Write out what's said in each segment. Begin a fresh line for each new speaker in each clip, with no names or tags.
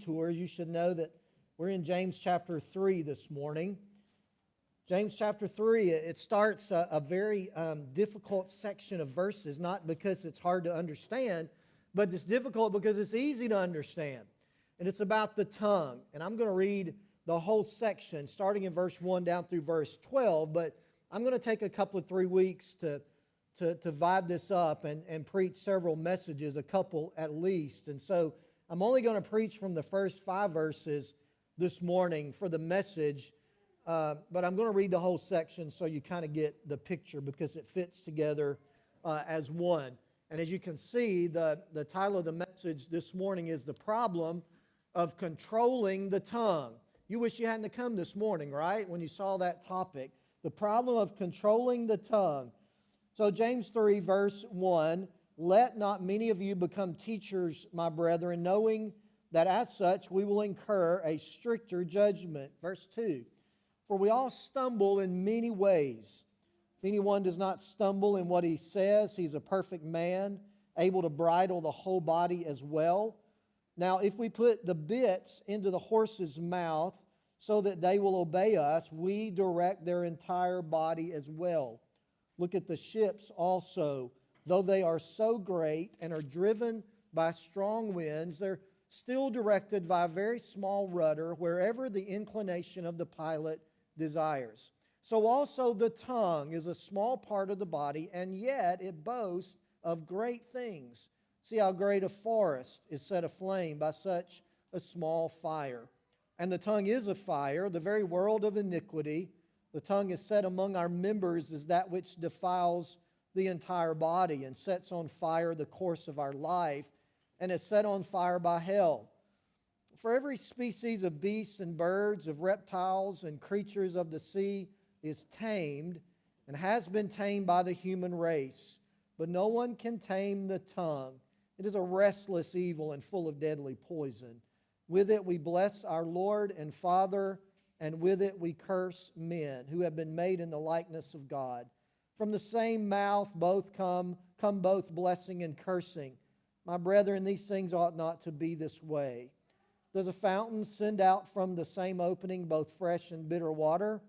detours, you should know that we're in James chapter 3 this morning. James chapter 3, it starts a very difficult section of verses, not because it's hard to understand, but it's difficult because it's easy to understand. And it's about the tongue. And I'm going to read the whole section, starting in verse 1 down through verse 12, but I'm going to take a couple of 3 weeks to vibe this up and preach several messages, a couple at least. And so I'm only going to preach from the first 5 verses this morning for the message, but I'm going to read the whole section so you kind of get the picture because it fits together as one. And as you can see, the title of the message this morning is The Problem of Controlling the Tongue. You wish you hadn't come this morning, right, when you saw that topic. The problem of controlling the tongue. So James 3, verse 1, let not many of you become teachers, my brethren, knowing that as such we will incur a stricter judgment. Verse 2, for we all stumble in many ways. If anyone does not stumble in what he says, he's a perfect man, able to bridle the whole body as well. Now, if we put the bits into the horse's mouth so that they will obey us, we direct their entire body as well. Look at the ships also. Though they are so great and are driven by strong winds, they're still directed by a very small rudder wherever the inclination of the pilot desires. So also the tongue is a small part of the body, and yet it boasts of great things. See how great a forest is set aflame by such a small fire. And the tongue is a fire, the very world of iniquity. The tongue is set among our members as that which defiles the entire body and sets on fire the course of our life and is set on fire by hell. For every species of beasts and birds, of reptiles and creatures of the sea is tamed and has been tamed by the human race. But no one can tame the tongue. It is a restless evil and full of deadly poison. With it we bless our Lord and Father, and with it we curse men who have been made in the likeness of God. From the same mouth both come both blessing and cursing. My brethren, these things ought not to be this way. Does a fountain send out from the same opening both fresh and bitter water?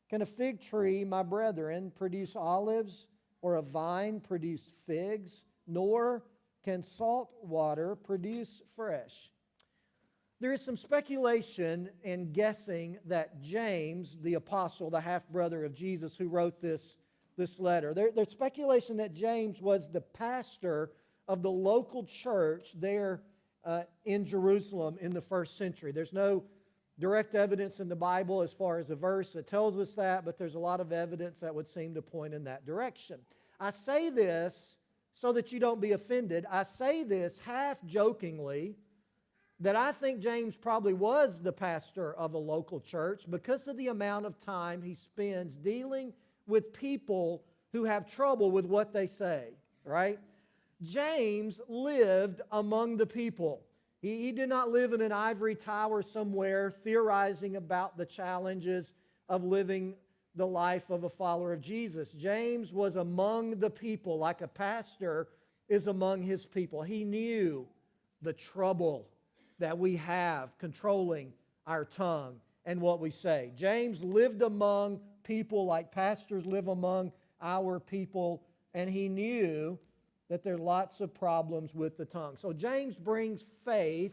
Can a fig tree, my brethren, produce olives, or a vine produce figs? Nor can salt water produce fresh. There is some speculation and guessing that James, the apostle, the half-brother of Jesus who wrote this letter, there's speculation that James was the pastor of the local church there in Jerusalem in the first century. There's no direct evidence in the Bible as far as a verse that tells us that, but there's a lot of evidence that would seem to point in that direction. I say this so that you don't be offended. I say this half-jokingly, that I think James probably was the pastor of a local church because of the amount of time he spends dealing with people who have trouble with what they say, right? James lived among the people. He did not live in an ivory tower somewhere theorizing about the challenges of living the life of a follower of Jesus. James was among the people like a pastor is among his people. He knew the trouble that we have controlling our tongue and what we say. James lived among people like pastors live among our people, and he knew that there are lots of problems with the tongue. So James brings faith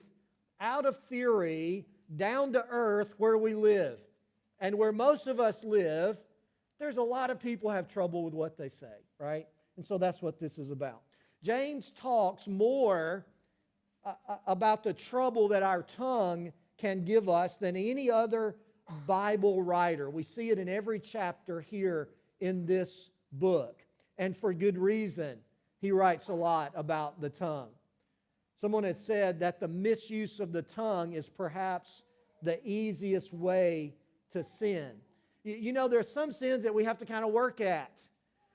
out of theory down to earth where we live. And where most of us live, there's a lot of people have trouble with what they say, right? And so that's what this is about. James talks more about the trouble that our tongue can give us than any other Bible writer. We see it in every chapter here in this book. And for good reason, he writes a lot about the tongue. Someone had said that the misuse of the tongue is perhaps the easiest way to sin. You know, there are some sins that we have to kind of work at.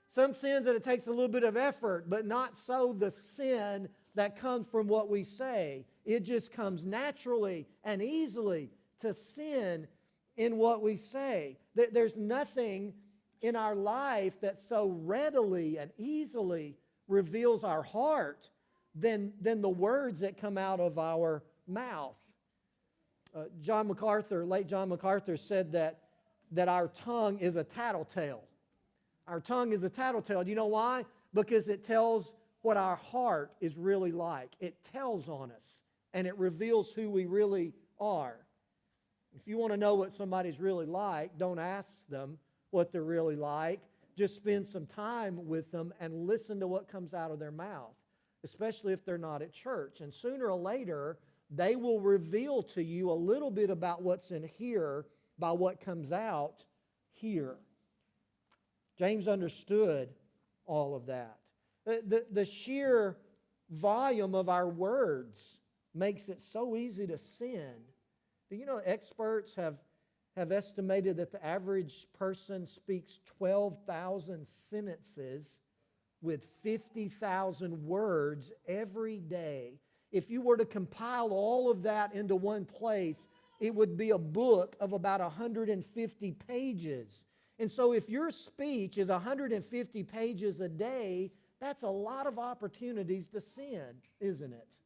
Some sins that it takes a little bit of effort, but not so the sin that comes from what we say. It just comes naturally and easily to sin in what we say. There's nothing in our life that so readily and easily reveals our heart than the words that come out of our mouth. John MacArthur, late John MacArthur, said that our tongue is a tattletale. Our tongue is a tattletale. Do you know why? Because it tells what our heart is really like. It tells on us, and it reveals who we really are. If you want to know what somebody's really like, don't ask them what they're really like. Just spend some time with them and listen to what comes out of their mouth, especially if they're not at church. And sooner or later, they will reveal to you a little bit about what's in here by what comes out here. James understood all of that. The sheer volume of our words makes it so easy to sin. Do you know experts have estimated that the average person speaks 12,000 sentences with 50,000 words every day? If you were to compile all of that into one place, it would be a book of about 150 pages. And so if your speech is 150 pages a day, that's a lot of opportunities to sin, isn't it?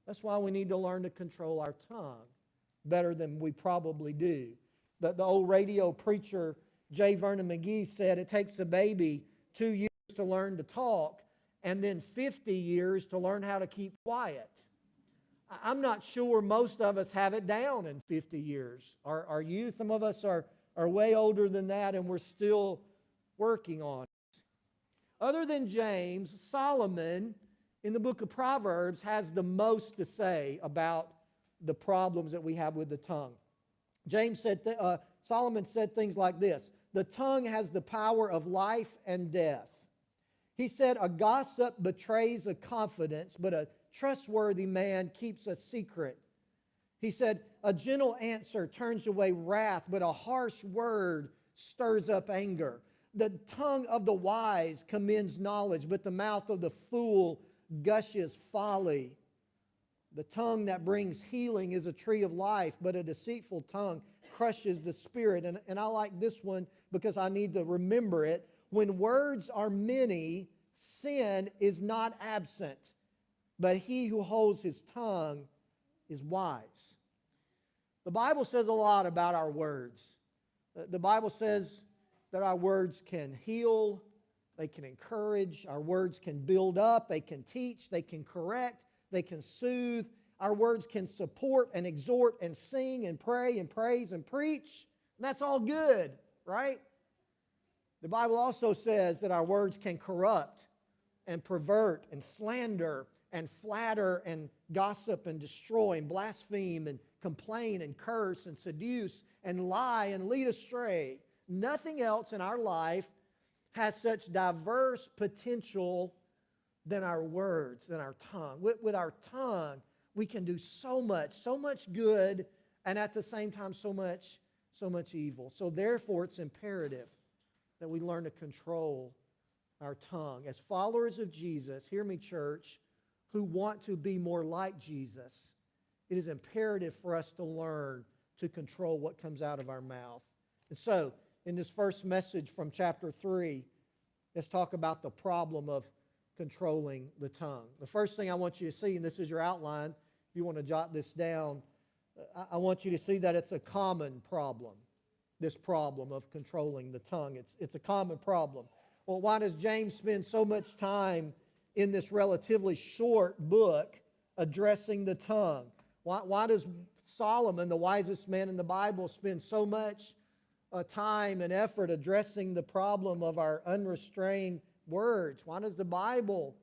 That's why we need to learn to control our tongue better than we probably do. The old radio preacher J. Vernon McGee said it takes a baby 2 years to learn to talk and then 50 years to learn how to keep quiet. I'm not sure most of us have it down in 50 years. Are you? Some of us are way older than that, and we're still working on it. Other than James, Solomon in the book of Proverbs has the most to say about the problems that we have with the tongue. Solomon said things like this: the tongue has the power of life and death. He said, a gossip betrays a confidence, but a trustworthy man keeps a secret. He said, a gentle answer turns away wrath, but a harsh word stirs up anger. The tongue of the wise commends knowledge, but the mouth of the fool gushes folly. The tongue that brings healing is a tree of life, but a deceitful tongue crushes the spirit. And I like this one because I need to remember it. When words are many, sin is not absent, but he who holds his tongue is wise. The Bible says a lot about our words. The Bible says that our words can heal, they can encourage, our words can build up, they can teach, they can correct, they can soothe. Our words can support and exhort and sing and pray and praise and preach. And that's all good, right? The Bible also says that our words can corrupt and pervert and slander and flatter and gossip and destroy and blaspheme and complain and curse and seduce and lie and lead astray. Nothing else in our life has such diverse potential than our words, than our tongue. With our tongue, we can do so much good, and at the same time, so much evil. So therefore, it's imperative that we learn to control our tongue. As followers of Jesus, hear me, church, who want to be more like Jesus, it is imperative for us to learn to control what comes out of our mouth. And so, in this first message from chapter 3, let's talk about the problem of controlling the tongue. The first thing I want you to see, and this is your outline, if you want to jot this down, I want you to see that it's a common problem, this problem of controlling the tongue. It's a common problem. Well, why does James spend so much time in this relatively short book addressing the tongue? Why does Solomon, the wisest man in the Bible, spend so much time and effort addressing the problem of our unrestrained words? Why does the Bible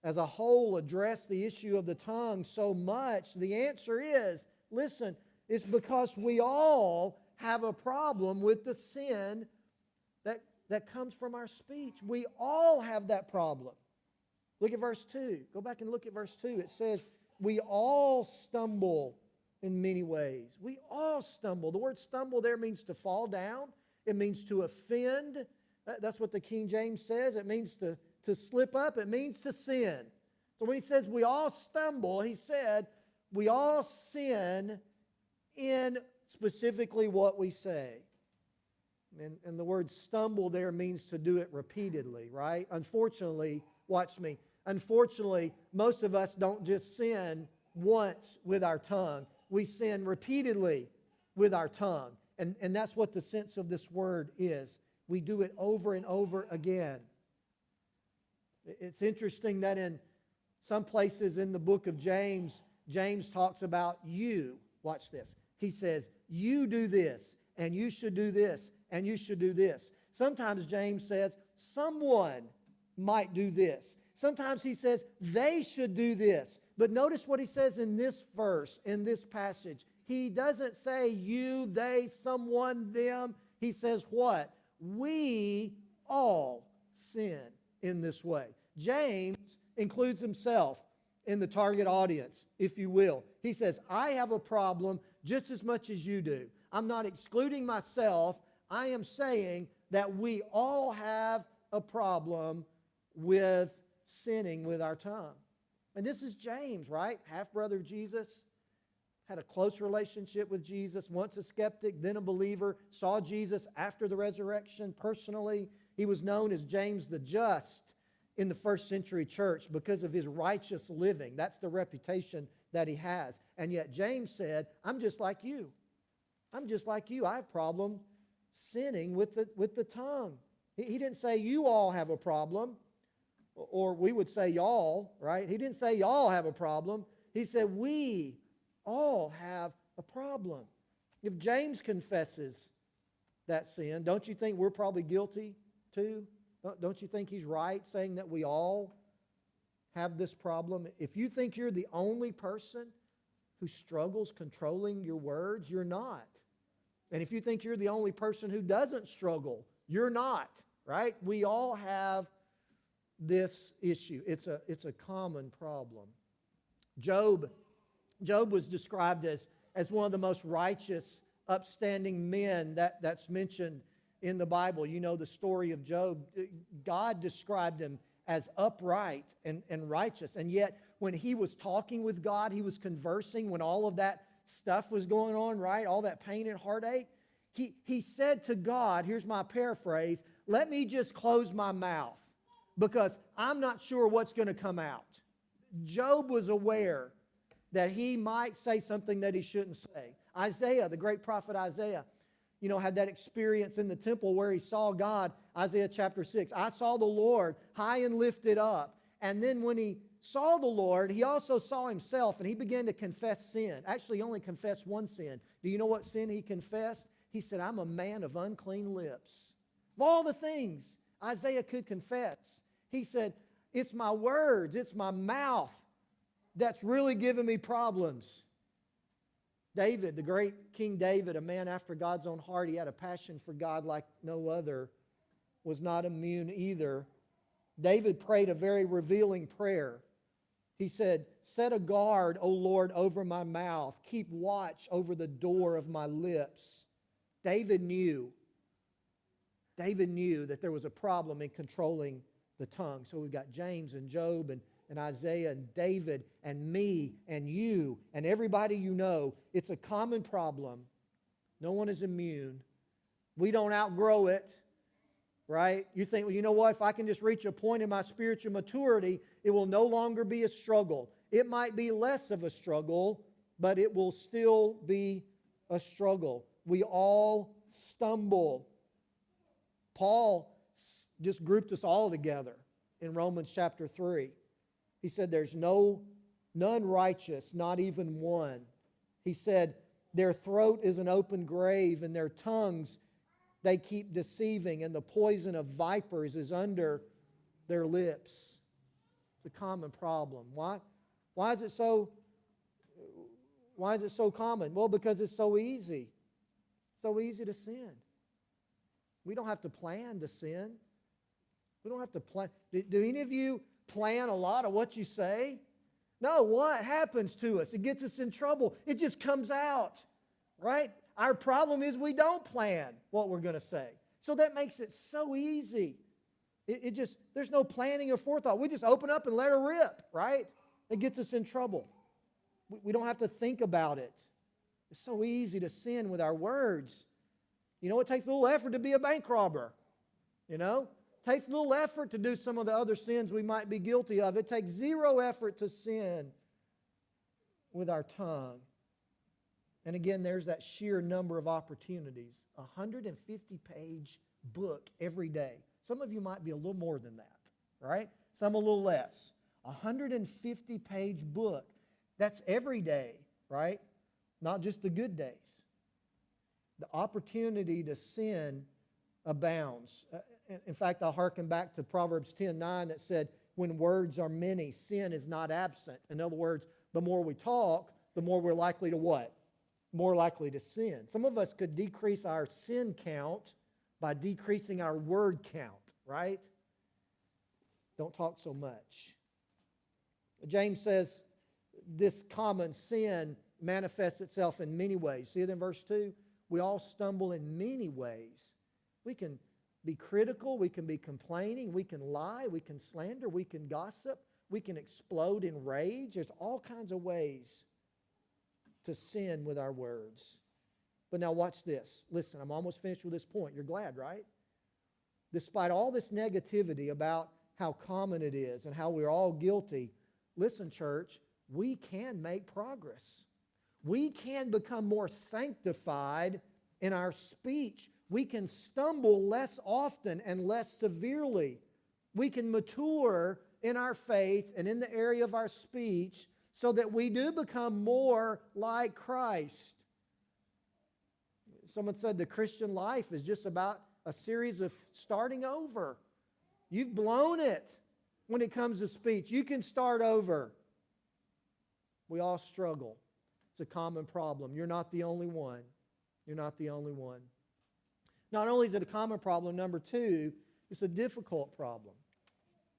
as a whole address the issue of the tongue so much? The answer is, listen, it's because we all have a problem with the sin that comes from our speech. We all have that problem. Look at verse 2. Go back and look at verse 2. It says, we all stumble in many ways. We all stumble. The word stumble there means to fall down. It means to offend. That's what the King James says. It means to slip up. It means to sin. So when he says we all stumble, he said we all sin in specifically what we say. And the word stumble there means to do it repeatedly, right? Unfortunately, watch me. Unfortunately, most of us don't just sin once with our tongue. we sin repeatedly with our tongue. And that's what the sense of this word is. We do it over and over again. It's interesting that in some places in the book of James, James talks about you. Watch this. He says, you do this, and you should do this, and you should do this. Sometimes James says, someone might do this. Sometimes he says, they should do this. But notice what he says in this verse, in this passage. He doesn't say you, they, someone, them. He says what? We all sin in this way. James includes himself in the target audience, if you will. He says, I have a problem just as much as you do. I'm not excluding myself. I am saying that we all have a problem with sinning with our tongue. And this is James, right? Half-brother of Jesus, had a close relationship with Jesus, once a skeptic, then a believer, saw Jesus after the resurrection personally. He was known as James the Just in the first century church because of his righteous living. That's the reputation that he has. And yet James said, I'm just like you. I'm just like you. I have a problem sinning with the tongue. He didn't say you all have a problem, or we would say y'all, right? He didn't say y'all have a problem. He said we all have a problem. If James confesses that sin, don't you think we're probably guilty too? Don't you think he's right saying that we all have this problem? If you think you're the only person who struggles controlling your words, you're not. And if you think you're the only person who doesn't struggle, you're not, right? We all have this issue. It's a common problem. Job was described as one of the most righteous, upstanding men that's mentioned in the Bible. You know the story of Job. God described him as upright and righteous. And yet, when he was talking with God, he was conversing, when all of that stuff was going on, right? All that pain and heartache. He said to God, here's my paraphrase, let me just close my mouth because I'm not sure what's going to come out. Job was aware that he might say something that he shouldn't say. Isaiah, the great prophet Isaiah, had that experience in the temple where he saw God, Isaiah chapter 6. I saw the Lord high and lifted up. And then when he saw the Lord, he also saw himself, and he began to confess sin. Actually, he only confessed one sin. Do you know what sin he confessed? He said, I'm a man of unclean lips. Of all the things Isaiah could confess, he said, it's my words, it's my mouth that's really giving me problems. David, the great King David, a man after God's own heart, he had a passion for God like no other, was not immune either. David prayed a very revealing prayer. He said, set a guard, O Lord, over my mouth. Keep watch over the door of my lips. David knew that there was a problem in controlling the tongue. So we've got James and Job and Isaiah and David and me and you and everybody you know. It's a common problem. No one is immune. We don't outgrow it, right? You think, well, you know what? If I can just reach a point in my spiritual maturity, it will no longer be a struggle. It might be less of a struggle, but it will still be a struggle. We all stumble. Paul just grouped us all together in Romans chapter 3. He said, there's none righteous, not even one. He said, their throat is an open grave, and their tongues they keep deceiving, and the poison of vipers is under their lips. It's a common problem. Why? Why is it so common? Well, because it's so easy. So easy to sin. We don't have to plan to sin. We don't have to plan. Do any of you plan a lot of what you say? No, what happens to us? It gets us in trouble. It just comes out, right? Our problem is we don't plan what we're going to say. So that makes it so easy. There's no planning or forethought. We just open up and let her rip, right? It gets us in trouble. We don't have to think about it. It's so easy to sin with our words. It takes a little effort to be a bank robber. It takes a little effort to do some of the other sins we might be guilty of. It takes zero effort to sin with our tongue. And again, there's that sheer number of opportunities. 150-page book every day. Some of you might be a little more than that, right? Some a little less. 150-page book. That's every day, right? Not just the good days. The opportunity to sin abounds. In fact, I'll hearken back to Proverbs 10:9 that said, when words are many, sin is not absent. In other words, the more we talk, the more we're likely to what? More likely to sin. Some of us could decrease our sin count by decreasing our word count, right? Don't talk so much. James says this common sin manifests itself in many ways. See it in verse 2? We all stumble in many ways. We can be critical, we can be complaining, we can lie, we can slander, we can gossip, we can explode in rage. There's all kinds of ways to sin with our words. But now watch this. Listen, I'm almost finished with this point. You're glad, right? Despite all this negativity about how common it is and how we're all guilty, listen, church, we can make progress. We can become more sanctified in our speech. We can stumble less often and less severely. We can mature in our faith and in the area of our speech so that we do become more like Christ. Someone said the Christian life is just about a series of starting over. You've blown it when it comes to speech. You can start over. We all struggle. It's a common problem. You're not the only one. You're not the only one. Not only is it a common problem, number two, it's a difficult problem.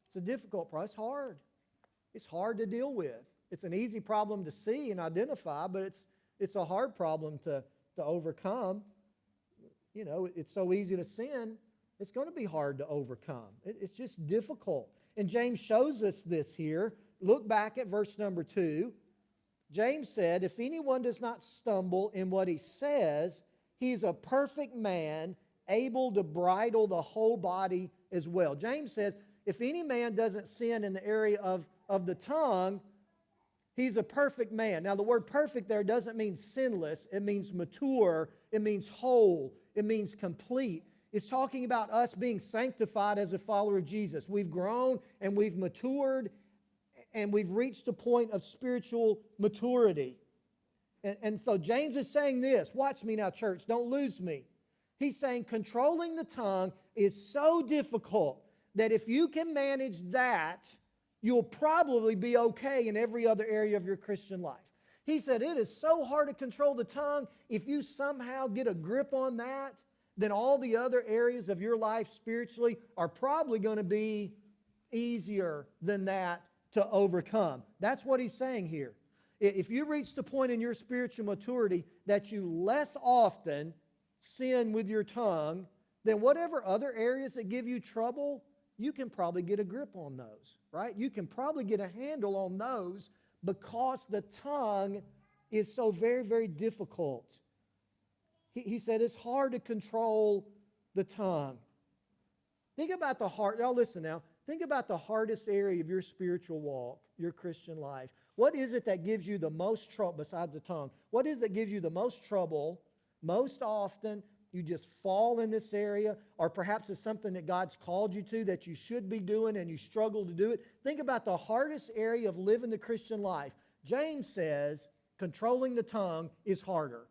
It's a difficult problem. It's hard. It's hard to deal with. It's an easy problem to see and identify, but it's a hard problem to overcome. You know, it's so easy to sin, it's going to be hard to overcome. It's just difficult. And James shows us this here. Look back at verse number 2. James said, if anyone does not stumble in what he says, he's a perfect man, able to bridle the whole body as well. James says, if any man doesn't sin in the area of the tongue, he's a perfect man. Now, the word perfect there doesn't mean sinless. It means mature. It means whole. It means complete. It's talking about us being sanctified as a follower of Jesus. We've grown and we've matured and we've reached a point of spiritual maturity. And so James is saying this. Watch me now, church. Don't lose me. He's saying controlling the tongue is so difficult that if you can manage that, you'll probably be okay in every other area of your Christian life. He said it is so hard to control the tongue. If you somehow get a grip on that, then all the other areas of your life spiritually are probably going to be easier than that to overcome. That's what he's saying here. If you reach the point in your spiritual maturity that you less often sin with your tongue, then whatever other areas that give you trouble, you can probably get a grip on those, right? You can probably get a handle on those because the tongue is so very, very difficult. He said it's hard to control the tongue. Think about the heart. Now listen now. Think about the hardest area of your spiritual walk, your Christian life. What is it that gives you the most trouble besides the tongue? What is it that gives you the most trouble most often? You just fall in this area, or perhaps it's something that God's called you to that you should be doing and you struggle to do it. Think about the hardest area of living the Christian life. James says controlling the tongue is harder.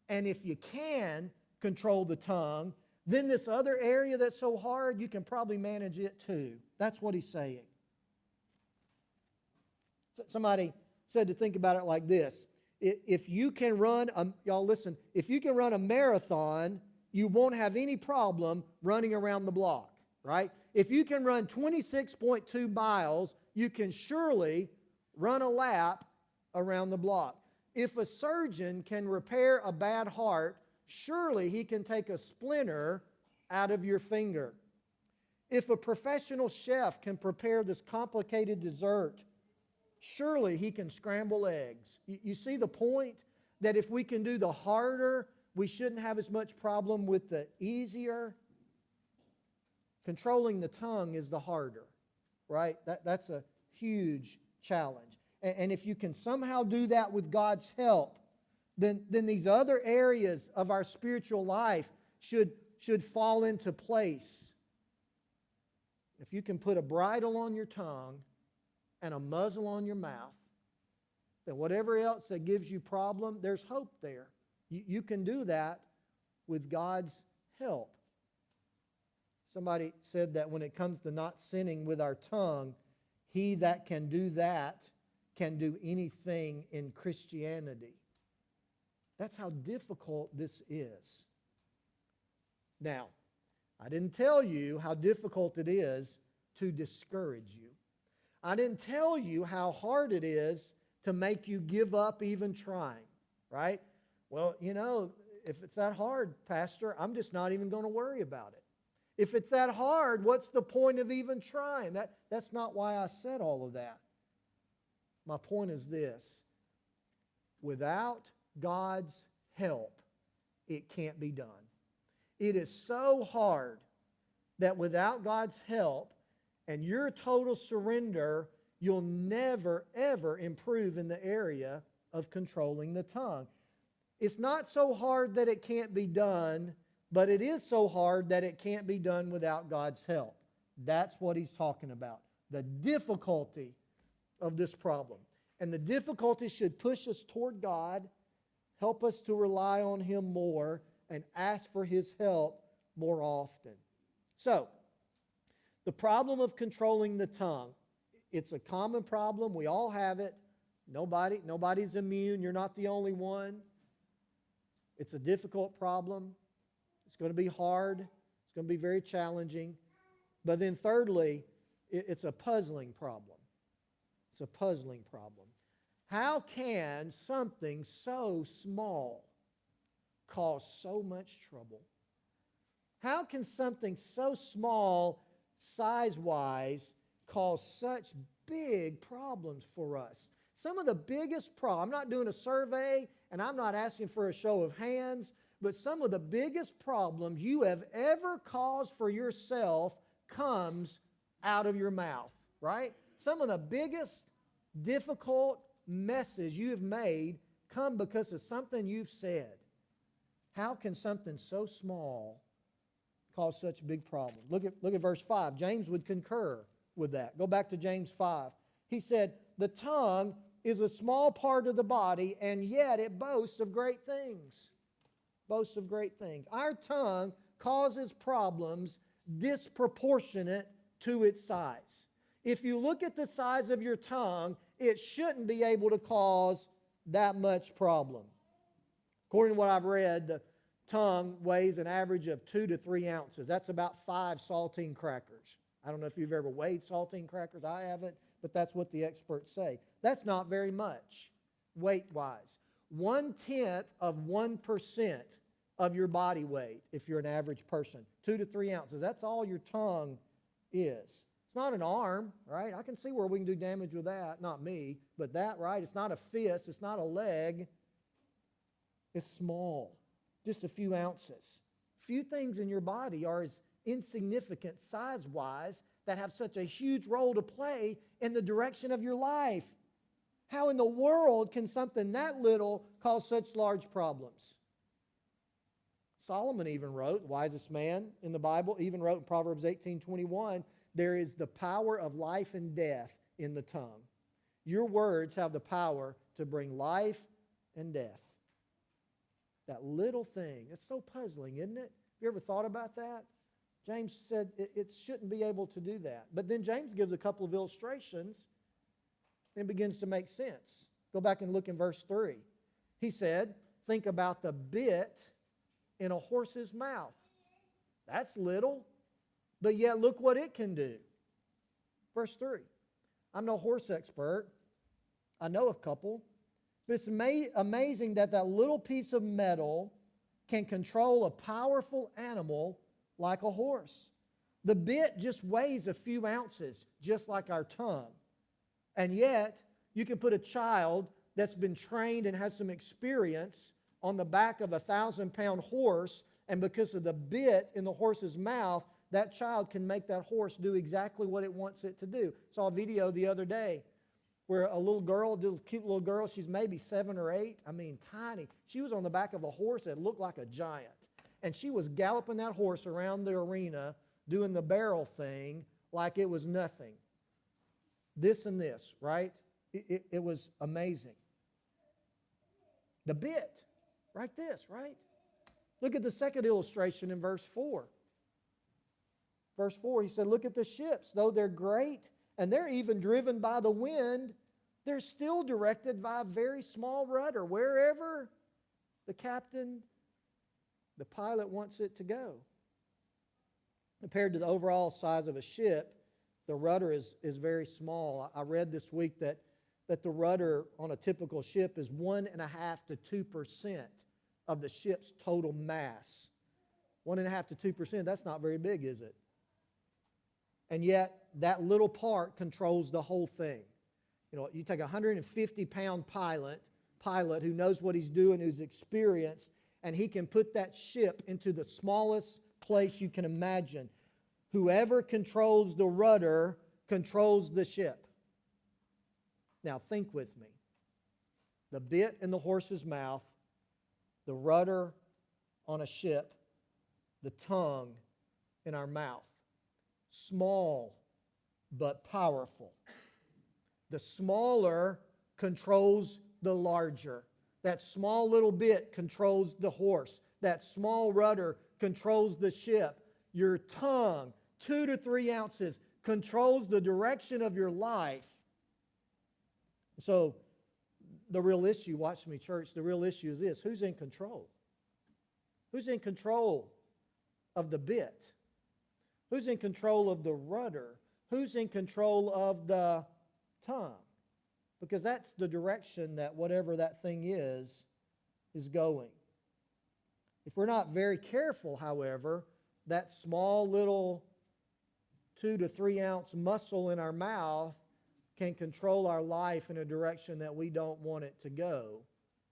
And if you can control the tongue, then this other area that's so hard, you can probably manage it too. That's what he's saying. Somebody said to think about it like this. If you can run, y'all listen, if you can run a marathon, you won't have any problem running around the block, right? If you can run 26.2 miles, you can surely run a lap around the block. If a surgeon can repair a bad heart, surely he can take a splinter out of your finger. If a professional chef can prepare this complicated dessert, surely he can scramble eggs. You see the point? That if we can do the harder, we shouldn't have as much problem with the easier. Controlling the tongue is the harder, right? That's a huge challenge. And if you can somehow do that with God's help, then these other areas of our spiritual life should fall into place. If you can put a bridle on your tongue and a muzzle on your mouth, then whatever else that gives you problem, there's hope there. You can do that with God's help. Somebody said that when it comes to not sinning with our tongue, he that can do that can do anything in Christianity. That's how difficult this is. Now, I didn't tell you how difficult it is to discourage you. I didn't tell you how hard it is to make you give up even trying, right? Well, if it's that hard, Pastor, I'm just not even going to worry about it. If it's that hard, what's the point of even trying? That's not why I said all of that. My point is this. Without God's help, it can't be done. It is so hard that without God's help and your total surrender, you'll never, ever improve in the area of controlling the tongue. It's not so hard that it can't be done, but it is so hard that it can't be done without God's help. That's what he's talking about. The difficulty of this problem. And the difficulty should push us toward God, help us to rely on him more, and ask for his help more often. So, the problem of controlling the tongue, it's a common problem. We all have it. Nobody's immune. You're not the only one. It's a difficult problem. It's going to be hard. It's going to be very challenging. But then thirdly, it's a puzzling problem. It's a puzzling problem. How can something so small cause so much trouble? How can something so small, size-wise, cause such big problems for us? Some of the biggest problems, I'm not doing a survey and I'm not asking for a show of hands, but some of the biggest problems you have ever caused for yourself comes out of your mouth, right? Some of the biggest difficult messes you have made come because of something you've said. How can something so small cause such big problems? Look at verse 5. James would concur with that. Go back to James 5. He said, the tongue is a small part of the body, and yet it boasts of great things. Boasts of great things. Our tongue causes problems disproportionate to its size. If you look at the size of your tongue, it shouldn't be able to cause that much problem. According to what I've read, the tongue weighs an average of 2 to 3 ounces. That's about 5 saltine crackers. I don't know if you've ever weighed saltine crackers. I haven't, but that's what the experts say. That's not very much weight-wise. 1/10 of 1% of your body weight if you're an average person. 2 to 3 ounces. That's all your tongue is. It's not an arm, right? I can see where we can do damage with that. Not me, but that, right? It's not a fist. It's not a leg. It's small. Just a few ounces. Few things in your body are as insignificant size-wise that have such a huge role to play in the direction of your life. How in the world can something that little cause such large problems? Solomon even wrote, the wisest man in the Bible, even wrote in Proverbs 18:21, there is the power of life and death in the tongue. Your words have the power to bring life and death. That little thing, it's so puzzling, isn't it? Have you ever thought about that? James said it shouldn't be able to do that. But then James gives a couple of illustrations and begins to make sense. Go back and look in verse 3. He said, think about the bit in a horse's mouth. That's little, but yet look what it can do. Verse 3. I'm no horse expert. I know a couple. But it's amazing that little piece of metal can control a powerful animal like a horse. The bit just weighs a few ounces, just like our tongue. And yet, you can put a child that's been trained and has some experience on the back of a 1,000-pound horse, and because of the bit in the horse's mouth, that child can make that horse do exactly what it wants it to do. Saw a video the other day where a little girl, a cute little girl, she's maybe 7 or 8, I mean tiny. She was on the back of a horse that looked like a giant. And she was galloping that horse around the arena, doing the barrel thing like it was nothing. This and this, right? It was amazing. The bit, right this, right? Look at the second illustration in verse 4. Verse 4, he said, look at the ships. Though they're great and they're even driven by the wind, they're still directed by a very small rudder, wherever the captain, the pilot wants it to go. Compared to the overall size of a ship, the rudder is very small. I read this week that the rudder on a typical ship is 1.5% to 2% of the ship's total mass. 1.5% to 2%, that's not very big, is it? And yet, that little part controls the whole thing. You know, you take a 150-pound pilot who knows what he's doing, who's experienced, and he can put that ship into the smallest place you can imagine. Whoever controls the rudder controls the ship. Now, think with me. The bit in the horse's mouth, the rudder on a ship, the tongue in our mouth. Small but powerful. The smaller controls the larger. That small little bit controls the horse. That small rudder controls the ship. Your tongue, 2 to 3 ounces, controls the direction of your life. So, the real issue, watch me, church, the real issue is this: who's in control? Who's in control of the bit? Who's in control of the rudder? Who's in control of the tongue? Because that's the direction that whatever that thing is going. If we're not very careful, however, that small little 2 to 3 ounce muscle in our mouth can control our life in a direction that we don't want it to go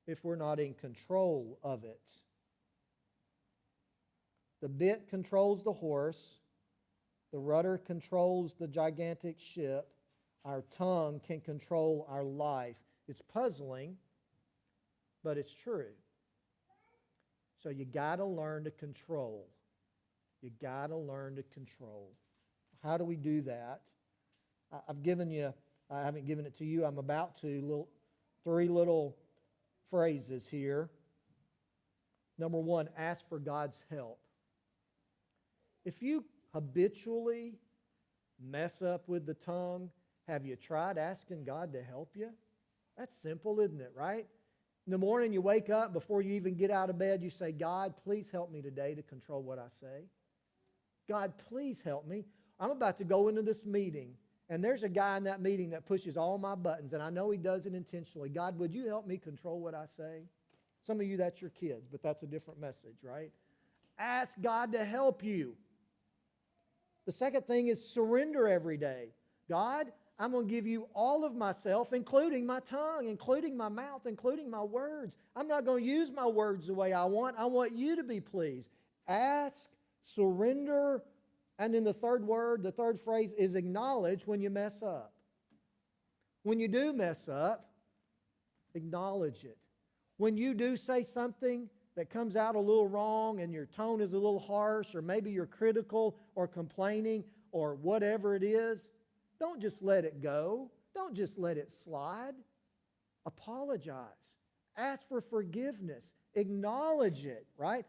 if we're not in control of it. The bit controls the horse. The rudder controls the gigantic ship. Our tongue can control our life. It's puzzling, but it's true. So you got to learn to control. You got to learn to control. How do we do that? I haven't given it to you. I'm about to. 3 little phrases here. Number 1, ask for God's help. If you habitually mess up with the tongue, have you tried asking God to help you? That's simple, isn't it, right? In the morning you wake up, before you even get out of bed, you say, God, please help me today to control what I say. God, please help me. I'm about to go into this meeting, and there's a guy in that meeting that pushes all my buttons, and I know he does it intentionally. God, would you help me control what I say? Some of you, that's your kids, but that's a different message, right? Ask God to help you. The second thing is surrender every day. God, I'm going to give you all of myself, including my tongue, including my mouth, including my words. I'm not going to use my words the way I want. I want you to be pleased. Ask, surrender, and then the third phrase is acknowledge when you mess up. When you do mess up, acknowledge it. When you do say something that comes out a little wrong and your tone is a little harsh, or maybe you're critical or complaining or whatever it is, don't just let it go. Don't just let it slide. Apologize. Ask for forgiveness. Acknowledge it, right?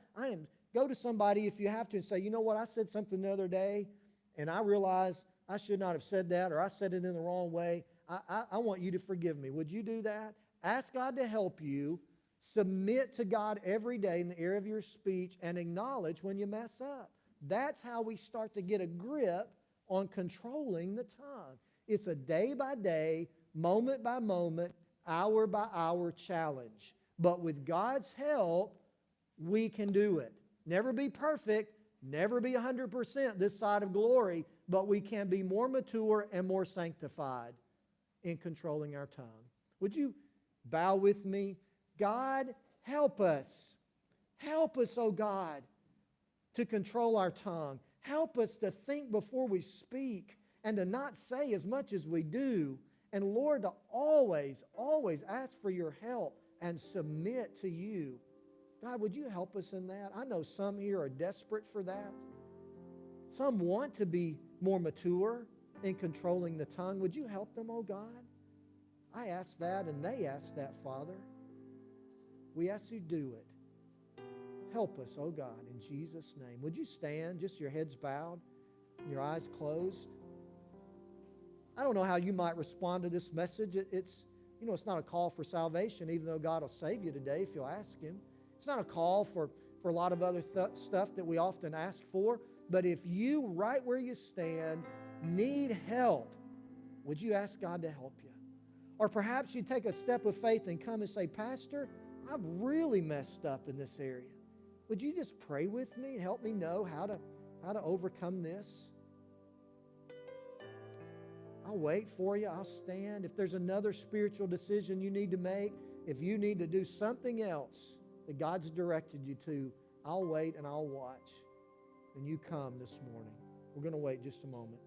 Go to somebody if you have to and say, you know what, I said something the other day and I realized I should not have said that, or I said it in the wrong way. I want you to forgive me. Would you do that? Ask God to help you. Submit to God every day in the area of your speech and acknowledge when you mess up. That's how we start to get a grip on controlling the tongue. It's a day-by-day, moment-by-moment, hour-by-hour challenge. But with God's help, we can do it. Never be perfect, never be 100% this side of glory, but we can be more mature and more sanctified in controlling our tongue. Would you bow with me? God, help us. Help us, oh God, to control our tongue. Help us to think before we speak and to not say as much as we do, And Lord, to always, always ask for your help and submit to you. God, would you help us in that? I know some here are desperate for that. Some want to be more mature in controlling the tongue. Would you help them, oh God? I ask that and they ask that, Father. We ask you to do it. Help us, oh God, in Jesus' name. Would you stand, just your heads bowed, and your eyes closed? I don't know how you might respond to this message. It's not a call for salvation, even though God will save you today if you'll ask Him. It's not a call for a lot of other stuff that we often ask for. But if you, right where you stand, need help, would you ask God to help you? Or perhaps you take a step of faith and come and say, Pastor, I've really messed up in this area. Would you just pray with me and help me know how to overcome this? I'll wait for you. I'll stand. If there's another spiritual decision you need to make, if you need to do something else that God's directed you to, I'll wait and I'll watch. And you come this morning. We're going to wait just a moment.